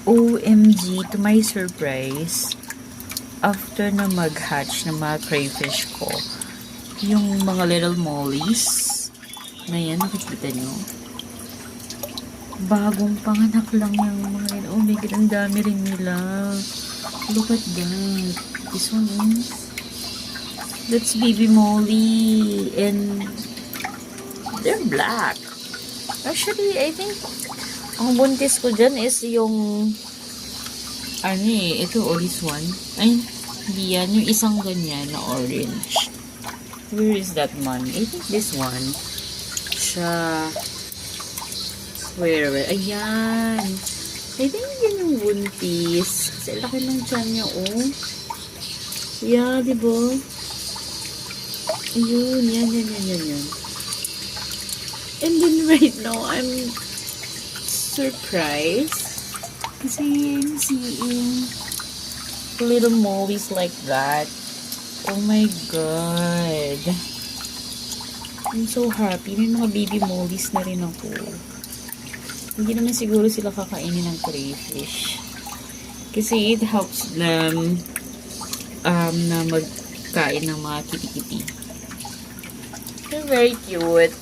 OMG, to my surprise, after na mag-hatch ng mga crayfish ko, yung mga little mollies, na yan, nakikita nyo? Bagong panganak lang yung mga yun. Oh my God, ang dami rin nila. Look at that. This one is, that's baby molly. And, they're black. Actually, I think, ang buntis ko dyan is yung ito, this one. Ay, hindi yan. Yung isang ganyan na orange. Where is that one? I think this one. Siya. Where? Ayan. I think yan yung buntis. Kasi laki ng tiyan niya, oh. Yeah, diba? Ayun, yan. And then right now, I'm surprised kasi I'm seeing little mollies like that. Oh my God. I'm so happy. May mga baby mollies na rin ako. Hindi naman siguro sila kakainin ng crayfish. Kasi it helps them na magkain ng mga kitty-kitty. They're very cute.